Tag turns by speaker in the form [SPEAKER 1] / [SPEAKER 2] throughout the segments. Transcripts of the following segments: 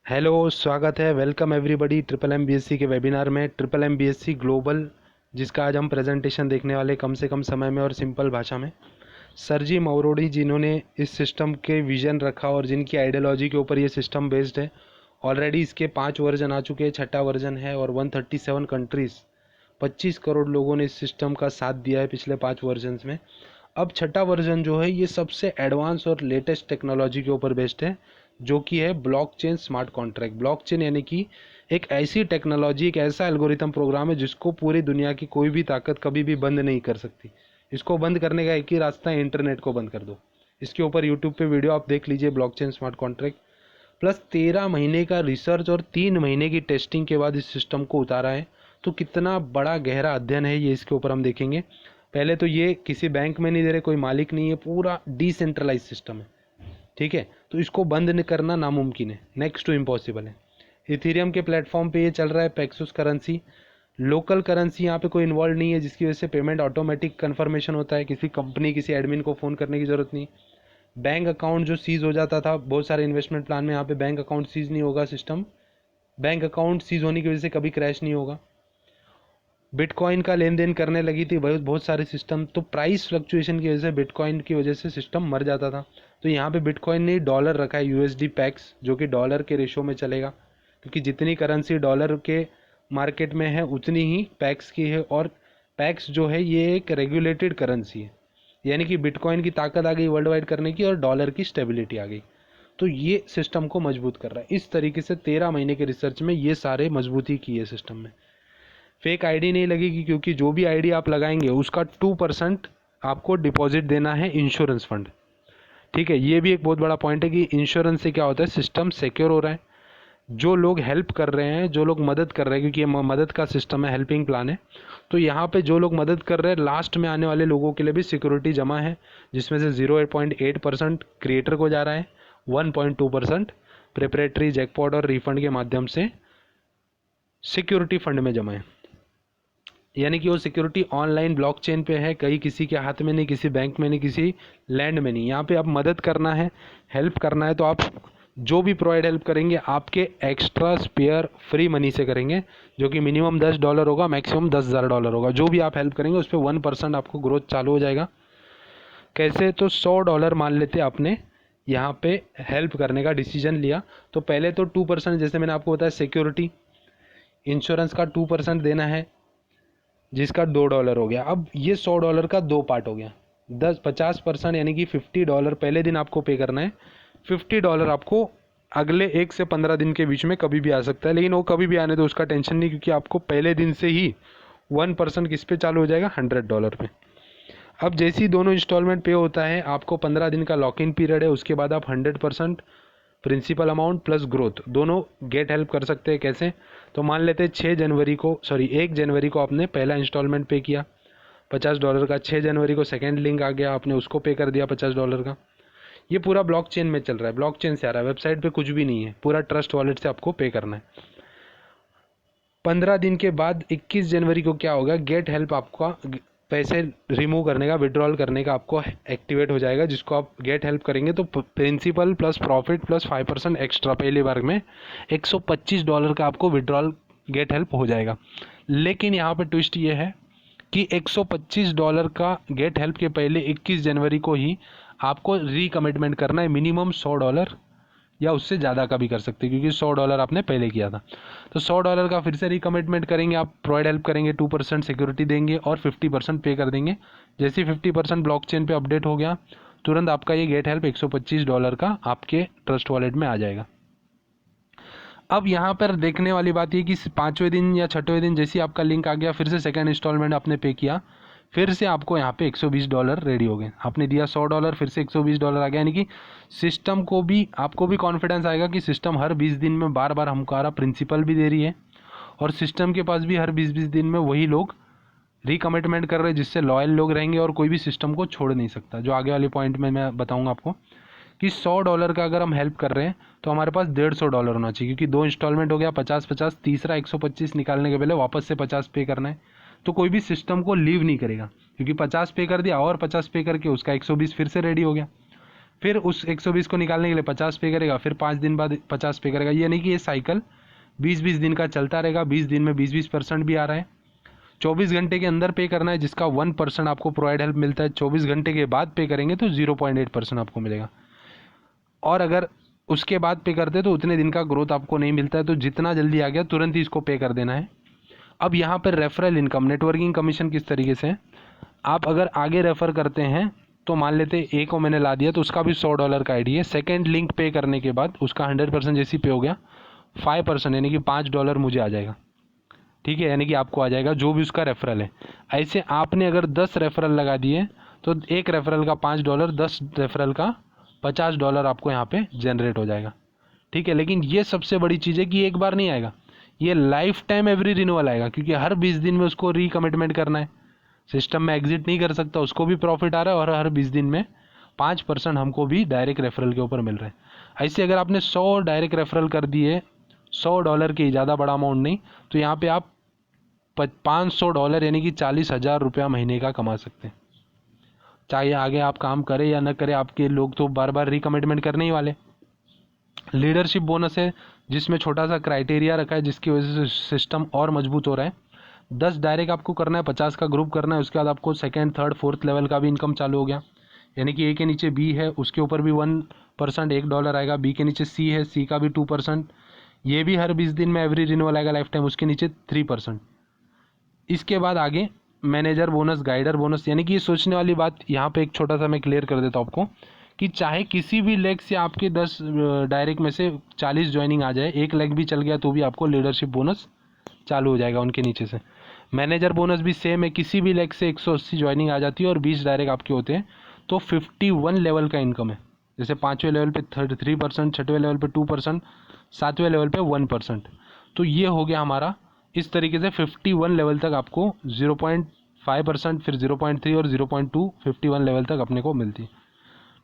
[SPEAKER 1] Hello, स्वागत है। Welcome everybody triple M BSc के वेबिनार में। ट्रिपल एम बीएससी ग्लोबल, जिसका आज हम प्रेजेंटेशन देखने वाले कम से कम समय में और सिंपल भाषा में। सर जी मौरोडी, जिन्होंने इस सिस्टम के विजन रखा और जिनकी आइडियोलॉजी के ऊपर ये सिस्टम बेस्ड है। ऑलरेडी इसके 5 वर्जन आ चुके हैं, छठा वर्जन है और 137 कंट्रीज़ 25 करोड़ लोगों ने इस सिस्टम का साथ दिया है पिछले 5 वर्जन्स में। अब छठा वर्जन जो है ये सबसे एडवांस और लेटेस्ट टेक्नोलॉजी के ऊपर बेस्ड है, जो कि है ब्लॉकचेन स्मार्ट कॉन्ट्रैक्ट। ब्लॉकचेन यानी कि एक ऐसी टेक्नोलॉजी, एक ऐसा एल्गोरिथम प्रोग्राम है जिसको पूरी दुनिया की कोई भी ताकत कभी भी बंद नहीं कर सकती। इसको बंद करने का एक ही रास्ता है, इंटरनेट को बंद कर दो। इसके ऊपर यूट्यूब पे वीडियो आप देख लीजिए, ब्लॉकचेन स्मार्ट कॉन्ट्रैक्ट। प्लस 13 महीने का रिसर्च और 3 महीने की टेस्टिंग के बाद इस सिस्टम को उतारा है। तो कितना बड़ा गहरा अध्ययन है ये, इसके ऊपर हम देखेंगे। पहले तो ये किसी बैंक में नहीं दे रहे, कोई मालिक नहीं है, पूरा डिसेंट्रलाइज सिस्टम है, ठीक है। तो इसको बंद करना नामुमकिन है, नेक्स्ट टू इम्पॉसिबल है। इथेरियम के प्लेटफॉर्म पे ये चल रहा है, पेक्सुस करेंसी। लोकल करेंसी यहाँ पे कोई इन्वॉल्व नहीं है, जिसकी वजह से पेमेंट ऑटोमेटिक कन्फर्मेशन होता है, किसी कंपनी किसी एडमिन को फ़ोन करने की ज़रूरत नहीं। बैंक अकाउंट जो सीज हो जाता था बहुत सारे इन्वेस्टमेंट प्लान में, यहाँ पे बैंक अकाउंट सीज नहीं होगा। सिस्टम बैंक अकाउंट सीज होने की वजह से कभी क्रैश नहीं होगा। बिटकॉइन का लेन देन करने लगी थी बहुत बहुत सारे सिस्टम, तो प्राइस फ्लक्चुएशन की वजह से बिटकॉइन की वजह से सिस्टम मर जाता था। तो यहाँ पे बिटकॉइन ने डॉलर रखा है, यूएसडी पैक्स, जो कि डॉलर के रेशो में चलेगा, क्योंकि जितनी करेंसी डॉलर के मार्केट में है उतनी ही पैक्स की है। और पैक्स जो है ये एक रेगुलेटेड करेंसी है, यानी कि बिटकॉइन की ताकत आ गई वर्ल्ड वाइड करने की और डॉलर की स्टेबिलिटी आ गई। तो ये सिस्टम को मजबूत कर रहा है। इस तरीके से 13 महीने के रिसर्च में ये सारे मजबूती की है सिस्टम में। फेक आईडी नहीं लगेगी, क्योंकि जो भी आईडी आप लगाएंगे उसका 2% आपको डिपॉजिट देना है इंश्योरेंस फंड, ठीक है। ये भी एक बहुत बड़ा पॉइंट है कि इंश्योरेंस से क्या होता है, सिस्टम सिक्योर हो रहा है। जो लोग हेल्प कर रहे हैं, जो लोग मदद कर रहे हैं, क्योंकि ये मदद का सिस्टम है, हेल्पिंग प्लान है, तो यहाँ पे जो लोग मदद कर रहे हैं लास्ट में आने वाले लोगों के लिए भी सिक्योरिटी जमा है, जिसमें से 0.8% क्रिएटर को जा रहा है, 1.2% प्रिपरेटरी, जैकपॉट और रिफंड के माध्यम से सिक्योरिटी फंड में जमा है। यानी कि वो सिक्योरिटी ऑनलाइन ब्लॉकचेन पे है, कहीं किसी के हाथ में नहीं, किसी बैंक में नहीं, किसी लैंड में नहीं। यहाँ पे आप मदद करना है, हेल्प करना है, तो आप जो भी प्रोवाइड हेल्प करेंगे आपके एक्स्ट्रा स्पेयर फ्री मनी से करेंगे, जो कि मिनिमम $10 होगा, मैक्सिमम $10,000 होगा। जो भी आप हेल्प करेंगे उस पर 1% आपको ग्रोथ चालू हो जाएगा। कैसे? तो $100 मान लेते आपने यहाँ पे हेल्प करने का डिसीजन लिया, तो पहले तो 2%, जैसे मैंने आपको बताया, सिक्योरिटी इंश्योरेंस का 2% देना है, जिसका $2 हो गया। अब ये $100 का 2 पार्ट हो गया, 50% यानी कि $50 पहले दिन आपको पे करना है। $50 आपको अगले 1 से 15 दिन के बीच में कभी भी आ सकता है, लेकिन वो कभी भी आने तो उसका टेंशन नहीं, क्योंकि आपको पहले दिन से ही 1% किस पे चालू हो जाएगा, $100 पे। अब जैसे ही दोनों इंस्टॉलमेंट पे होता है, आपको 15 दिन का लॉक इन पीरियड है, उसके बाद आप 100% प्रिंसिपल अमाउंट प्लस ग्रोथ दोनों गेट हेल्प कर सकते हैं। कैसे? तो मान लेते हैं 1 जनवरी को आपने पहला इंस्टॉलमेंट पे किया $50 का, 6 जनवरी को सेकेंड लिंक आ गया, आपने उसको पे कर दिया $50 का। ये पूरा ब्लॉकचेन में चल रहा है, ब्लॉकचेन से आ रहा है, वेबसाइट पे कुछ भी नहीं है, पूरा ट्रस्ट वॉलेट से आपको पे करना है। 15 दिन के बाद 21 जनवरी को क्या होगा, गेट हेल्प आपका पैसे रिमूव करने का, विड्रॉल करने का आपको एक्टिवेट हो जाएगा, जिसको आप गेट हेल्प करेंगे तो principal plus profit plus 5% extra पहले बार में $125 का आपको विड्रॉल गेट हेल्प हो जाएगा। लेकिन यहाँ पे ट्विस्ट ये है कि $125 का गेट हेल्प के पहले 21 जनवरी को ही आपको रिकमिटमेंट करना है, मिनिमम $100 या उससे ज़्यादा का भी कर सकते हैं, क्योंकि $100 आपने पहले किया था। तो $100 का फिर से रिकमिटमेंट करेंगे, आप प्रोवाइड हेल्प करेंगे, 2% सिक्योरिटी देंगे और 50% पे कर देंगे। जैसे ही 50% ब्लॉकचेन पे अपडेट हो गया, तुरंत आपका ये गेट हेल्प $125 का आपके ट्रस्ट वॉलेट में आ जाएगा। अब यहाँ पर देखने वाली बात ये कि 5वें दिन या 6वें दिन जैसे ही आपका लिंक आ गया, फिर से सेकेंड इंस्टॉलमेंट आपने पे किया, फिर से आपको यहाँ पे $120 रेडी हो गए। आपने दिया $100, फिर से $120 आ गया, यानी कि सिस्टम को भी, आपको भी कॉन्फिडेंस आएगा कि सिस्टम हर 20 दिन में बार बार हमारा प्रिंसिपल भी दे रही है, और सिस्टम के पास भी हर 20-20 दिन में वही लोग रिकमिटमेंट कर रहे हैं, जिससे लॉयल लोग रहेंगे और कोई भी सिस्टम को छोड़ नहीं सकता। जो आगे वाले पॉइंट में मैं बताऊँगा आपको कि $100 का अगर हम हेल्प कर रहे हैं तो हमारे पास $150 होना चाहिए, क्योंकि 2 इंस्टॉलमेंट हो गया, 50-50, तीसरा 125 निकालने के पहले वापस से 50 पे करना है। तो कोई भी सिस्टम को लीव नहीं करेगा, क्योंकि 50 पे कर दिया और 50 पे करके उसका 120 फिर से रेडी हो गया। फिर उस 120 को निकालने के लिए 50 पे करेगा, फिर 5 दिन बाद 50 पे करेगा। ये नहीं कि ये साइकिल 20-20 दिन का चलता रहेगा, 20 दिन में 20-20% भी आ रहा है। 24 घंटे के अंदर पे करना है, जिसका 1% आपको प्रोवाइड हेल्प मिलता है। 24 घंटे के बाद पे करेंगे तो 0.8% आपको मिलेगा। और अगर उसके बाद पे करते तो उतने दिन का ग्रोथ आपको नहीं मिलता है। तो जितना जल्दी आ गया तुरंत ही इसको पे कर देना है। अब यहाँ पर रेफरल इनकम, नेटवर्किंग कमीशन किस तरीके से है, आप अगर आगे रेफ़र करते हैं तो मान लेते ए को मैंने ला दिया तो उसका भी $100 का आईडी है। सेकेंड लिंक पे करने के बाद उसका 100% जैसी पे हो गया, 5% यानी कि $5 मुझे आ जाएगा। ठीक है, यानी कि आपको आ जाएगा जो भी उसका रेफरल है। ऐसे आपने अगर 10 रेफरल लगा दिए तो एक रेफरल का $5, 10 रेफरल का $50 आपको यहाँ पे जनरेट हो जाएगा। ठीक है, लेकिन ये सबसे बड़ी चीज़ है कि एक बार नहीं आएगा, ये लाइफ टाइम एवरी रिन्यूअल आएगा, क्योंकि हर 20 दिन में उसको रिकमिटमेंट करना है। सिस्टम में एग्जिट नहीं कर सकता, उसको भी प्रॉफिट आ रहा है और हर 20 दिन में 5% हमको भी डायरेक्ट रेफरल के ऊपर मिल रहा है। ऐसे अगर आपने 100 डायरेक्ट रेफरल कर दिए, $100 के, ज़्यादा बड़ा अमाउंट नहीं, तो यहाँ पे आप $500 यानी कि 40,000 रुपया महीने का कमा सकते हैं। चाहे आगे आप काम करें या न करें, आपके लोग तो बार बार रिकमिटमेंट करने ही वाले। लीडरशिप बोनस है जिसमें छोटा सा क्राइटेरिया रखा है, जिसकी वजह से सिस्टम और मजबूत हो रहा है। 10 डायरेक्ट आपको करना है, 50 का ग्रुप करना है, उसके बाद आपको सेकंड, थर्ड, फोर्थ लेवल का भी इनकम चालू हो गया। यानी कि ए के नीचे बी है, उसके ऊपर भी 1% $1 आएगा। बी के नीचे सी है, सी का भी 2%, ये भी हर 20 दिन में एवरी रिन्यूअल आएगा लाइफ टाइम, उसके नीचे 3%। इसके बाद आगे मैनेजर बोनस, गाइडर बोनस, यानी कि ये सोचने वाली बात यहाँ पे एक छोटा सा मैं क्लियर कर देता हूँ आपको, कि चाहे किसी भी लेग से आपके 10 डायरेक्ट में से 40 ज्वाइनिंग आ जाए, एक लेग भी चल गया तो भी आपको लीडरशिप बोनस चालू हो जाएगा उनके नीचे से। मैनेजर बोनस भी सेम है, किसी भी लेग से 180 ज्वाइनिंग आ जाती है और 20 डायरेक्ट आपके होते हैं तो 51 लेवल का इनकम है। जैसे 5वें लेवल पे 3%, 6वें लेवल पे 2%, 7वें लेवल पे 1%। तो ये हो गया हमारा। इस तरीके से 51 लेवल तक आपको 0.5%, फिर 0.3 और 0.2, 51 लेवल तक अपने को मिलती है।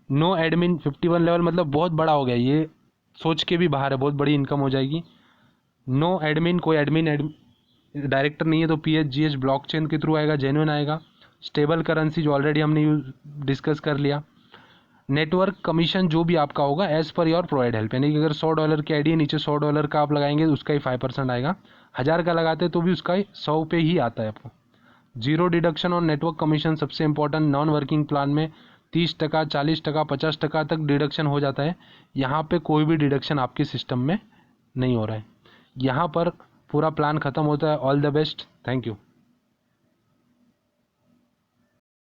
[SPEAKER 1] नो एडमिन, 51 लेवल मतलब बहुत बड़ा हो गया, ये सोच के भी बाहर है, बहुत बड़ी इनकम हो जाएगी। नो एडमिन, कोई एडमिन डायरेक्टर नहीं है तो PHGH ब्लॉकचेन के थ्रू आएगा, जेन्युइन आएगा। स्टेबल करेंसी जो ऑलरेडी हमने डिस्कस कर लिया। नेटवर्क कमीशन जो भी आपका होगा as per your provide help, यानी कि अगर $100 की आईडी है, नीचे $100 का आप लगाएंगे तो उसका ही 5% आएगा। 1000 का लगाते तो भी उसका 100 पे ही आता है आपको। जीरो डिडक्शन और नेटवर्क कमीशन सबसे इंपॉर्टेंट। नॉन वर्किंग प्लान में 30%, 40%, 50% तक डिडक्शन हो जाता है। यहाँ पे कोई भी डिडक्शन आपके सिस्टम में नहीं हो रहा है। यहाँ पर पूरा प्लान ख़त्म होता है। All the best, thank you.